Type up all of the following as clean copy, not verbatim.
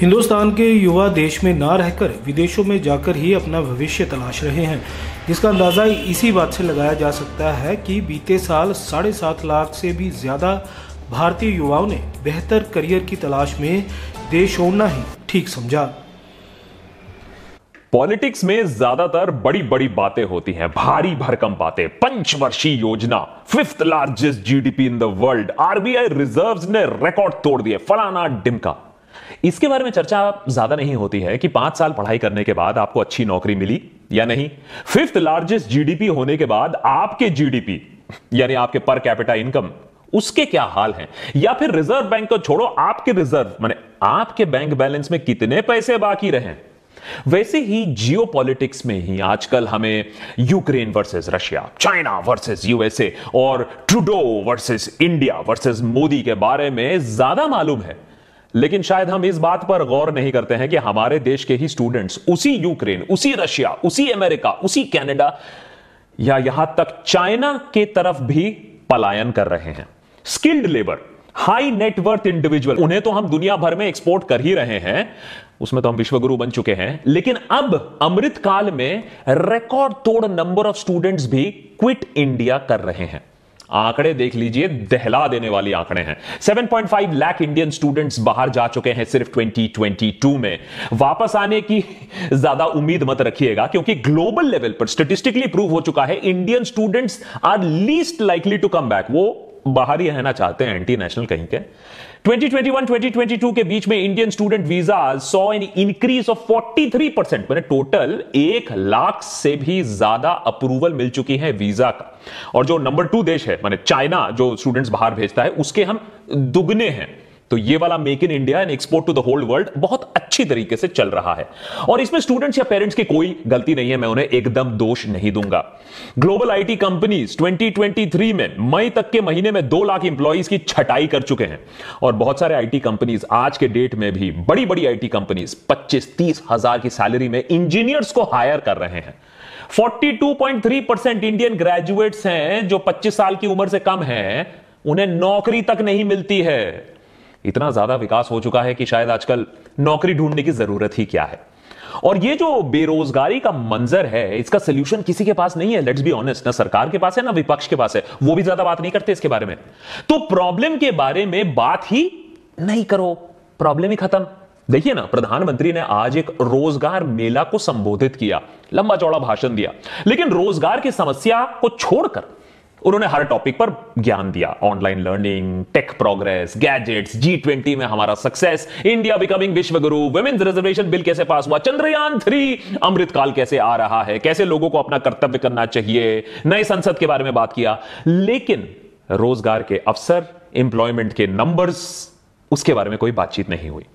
हिंदुस्तान के युवा देश में ना रहकर विदेशों में जाकर ही अपना भविष्य तलाश रहे हैं, जिसका अंदाजा इसी बात से लगाया जा सकता है कि बीते साल 7.5 लाख से भी ज्यादा भारतीय युवाओं ने बेहतर करियर की तलाश में देश छोड़ना ही ठीक समझा। पॉलिटिक्स में ज्यादातर बड़ी बड़ी बातें होती हैं, भारी भरकम बातें, पंचवर्षीय योजना, 5th largest GDP in the world, RBI reserves ने रिकॉर्ड तोड़ दिए, फलाना डिमका। इसके बारे में चर्चा ज्यादा नहीं होती है कि 5 साल पढ़ाई करने के बाद आपको अच्छी नौकरी मिली या नहीं, 5th लार्जेस्ट जीडीपी होने के बाद आपके जीडीपी यानी आपके पर कैपिटा इनकम उसके क्या हाल हैं, या फिर रिजर्व बैंक को छोड़ो आपके रिजर्व माने आपके बैंक बैलेंस में कितने पैसे बाकी रहे। वैसे ही जियोपॉलिटिक्स में ही आजकल हमें Ukraine versus Russia, China versus USA और Trudeau versus India versus Modi के बारे में ज्यादा मालूम है, लेकिन शायद हम इस बात पर गौर नहीं करते हैं कि हमारे देश के ही स्टूडेंट्स उसी यूक्रेन, उसी रशिया, उसी अमेरिका, उसी कनाडा या यहां तक चाइना के तरफ भी पलायन कर रहे हैं। Skilled labour, high net worth individual, उन्हें तो हम दुनिया भर में एक्सपोर्ट कर ही रहे हैं, उसमें तो हम विश्वगुरु बन चुके हैं, लेकिन अब अमृत काल में रिकॉर्ड तोड़ नंबर ऑफ स्टूडेंट्स भी क्विट इंडिया कर रहे हैं। आंकड़े देख लीजिए, दहला देने वाली आंकड़े हैं। 7.5 लाख इंडियन स्टूडेंट्स बाहर जा चुके हैं सिर्फ 2022 में। वापस आने की ज्यादा उम्मीद मत रखिएगा, क्योंकि ग्लोबल लेवल पर स्टैटिस्टिकली प्रूव हो चुका है Indian students are least likely to come back. वो बाहर ही रहना चाहते हैं, एंटी नेशनल कहीं के। 2021-2022 के बीच में Indian student visa saw an increase of 43%, मैंने टोटल 1 लाख से भी ज्यादा अप्रूवल मिल चुकी है वीजा का। और जो नंबर 2 देश है माने चाइना, जो स्टूडेंट्स बाहर भेजता है, उसके हम दुगने हैं। तो ये वाला make in India and export to the whole world बहुत अच्छी तरीके से चल रहा है, और इसमें स्टूडेंट्स या पेरेंट्स की कोई गलती नहीं है, मैं उन्हें एकदम दोष नहीं दूंगा। ग्लोबल आईटी कंपनीज 2023 में मई तक के महीने में 2 लाख इंप्लॉइज की छटाई कर चुके हैं, और बहुत सारे आईटी कंपनीज आज के डेट में भी, बड़ी बड़ी आईटी कंपनीज 25-30 हजार की सैलरी में इंजीनियर्स को हायर कर रहे हैं। 42.3% इंडियन ग्रेजुएट्स हैं जो 25 साल की उम्र से कम हैं, उन्हें नौकरी तक नहीं मिलती है। इतना ज्यादा विकास हो चुका है कि शायद आजकल नौकरी ढूंढने की जरूरत ही क्या है। और ये जो बेरोजगारी का मंजर है, इसका सलूशन किसी के पास नहीं है, लेट्स बी ऑनेस्ट, ना सरकार के पास है ना विपक्ष के पास है, वो भी ज्यादा बात नहीं करते इसके बारे में। तो प्रॉब्लम के बारे में बात ही नहीं करो, प्रॉब्लम ही खत्म। देखिए ना, प्रधानमंत्री ने आज एक रोजगार मेला को संबोधित किया, लंबा चौड़ा भाषण दिया, लेकिन रोजगार की समस्या को छोड़कर उन्होंने हर टॉपिक पर ज्ञान दिया। Online learning, tech progress, gadgets, G20 में हमारा सक्सेस, इंडिया बिकमिंग विश्वगुरु, वुमेन्स रिजर्वेशन बिल कैसे पास हुआ, चंद्रयान 3, अमृत काल कैसे आ रहा है, कैसे लोगों को अपना कर्तव्य करना चाहिए, नए संसद के बारे में बात किया, लेकिन रोजगार के अवसर, एम्प्लॉयमेंट के नंबर्स, उसके बारे में कोई बातचीत नहीं हुई।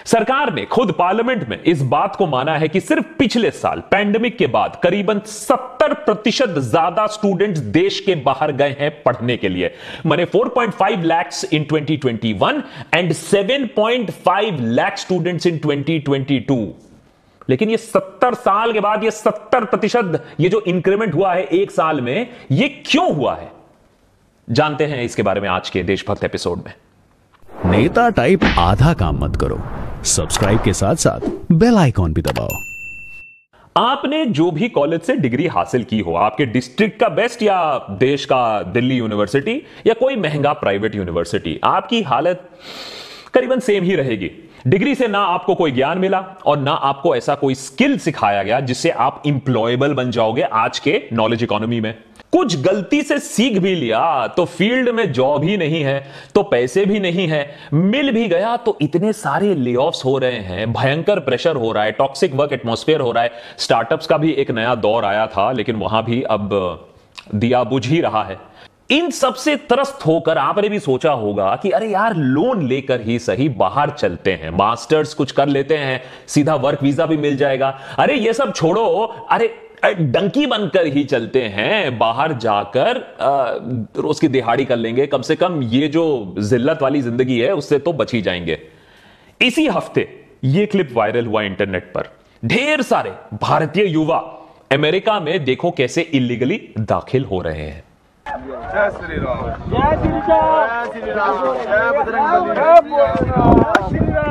सरकार ने खुद पार्लियामेंट में इस बात को माना है कि सिर्फ पिछले साल पैंडेमिक के बाद करीबन 70% ज्यादा स्टूडेंट्स देश के बाहर गए हैं पढ़ने के लिए, माने 4.5 लाख इन 2021 एंड 7.5 लाख स्टूडेंट्स इन 2022। लेकिन ये 70 साल के बाद ये 70%, ये जो इंक्रीमेंट हुआ है 1 साल में, ये क्यों हुआ है, जानते हैं इसके बारे में आज के देशभक्त एपिसोड में। नेता टाइप आधा काम मत करो, सब्सक्राइब के साथ साथ बेल आइकॉन भी दबाओ। आपने जो भी कॉलेज से डिग्री हासिल की हो, आपके डिस्ट्रिक्ट का बेस्ट या देश का दिल्ली यूनिवर्सिटी या कोई महंगा प्राइवेट यूनिवर्सिटी, आपकी हालत करीबन सेम ही रहेगी। डिग्री से ना आपको कोई ज्ञान मिला और ना आपको ऐसा कोई स्किल सिखाया गया जिससे आप इंप्लॉयबल बन जाओगे आज के नॉलेज इकोनॉमी में। कुछ गलती से सीख भी लिया तो फील्ड में जॉब ही नहीं है, तो पैसे भी नहीं है, मिल भी गया तो इतने सारे लेऑफ्स हो रहे हैं, भयंकर प्रेशर हो रहा है, टॉक्सिक वर्क एटमॉस्फेयर हो रहा है। स्टार्टअप्स का भी एक नया दौर आया था, लेकिन वहां भी अब दिया बुझ ही रहा है। इन सबसे त्रस्त होकर आपने भी सोचा होगा कि अरे यार, लोन लेकर ही सही बाहर चलते हैं, मास्टर्स कुछ कर लेते हैं, सीधा वर्क वीजा भी मिल जाएगा। अरे ये सब छोड़ो, अरे डंकी बनकर ही चलते हैं, बाहर जाकर रोज की दिहाड़ी कर लेंगे, कम से कम ये जो जिल्लत वाली जिंदगी है उससे तो बच ही जाएंगे। इसी हफ्ते ये क्लिप वायरल हुआ इंटरनेट पर। ढेर सारे भारतीय युवा अमेरिका में देखो कैसे इलीगली दाखिल हो रहे हैं। जय श्री राम, जय श्री राम, जय श्री राम, जय बजरंग बली, जय श्री राम।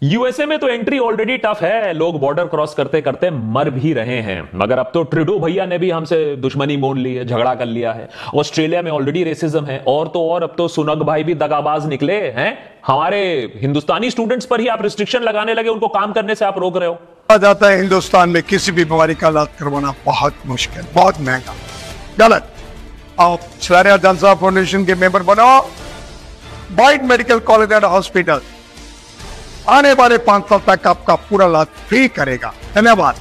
यूएसए में तो एंट्री ऑलरेडी टफ है, लोग बॉर्डर क्रॉस करते करते मर भी रहे हैं, मगर अब तो ट्रूडो भैया ने भी हमसे दुश्मनी मोल ली है, झगड़ा कर लिया है। ऑस्ट्रेलिया में ऑलरेडी रेसिज्म है, और तो और अब तो सुनक भाई भी दगाबाज निकले हैं। हमारे हिंदुस्तानी स्टूडेंट्स पर ही आप रिस्ट्रिक्शन लगाने लगे, उनको काम करने से आप रोक रहे हो। कहा जाता है हिंदुस्तान में किसी भी बीमारी का इलाज करवाना बहुत मुश्किल, बहुत महंगा। गलत। आप शहरियार जनता फाउंडेशन के मेंबर बनो, बाइट मेडिकल कॉलेज एंड हॉस्पिटल आने वाले 5 साल तक आपका पूरा इलाज फ्री करेगा। धन्यवाद।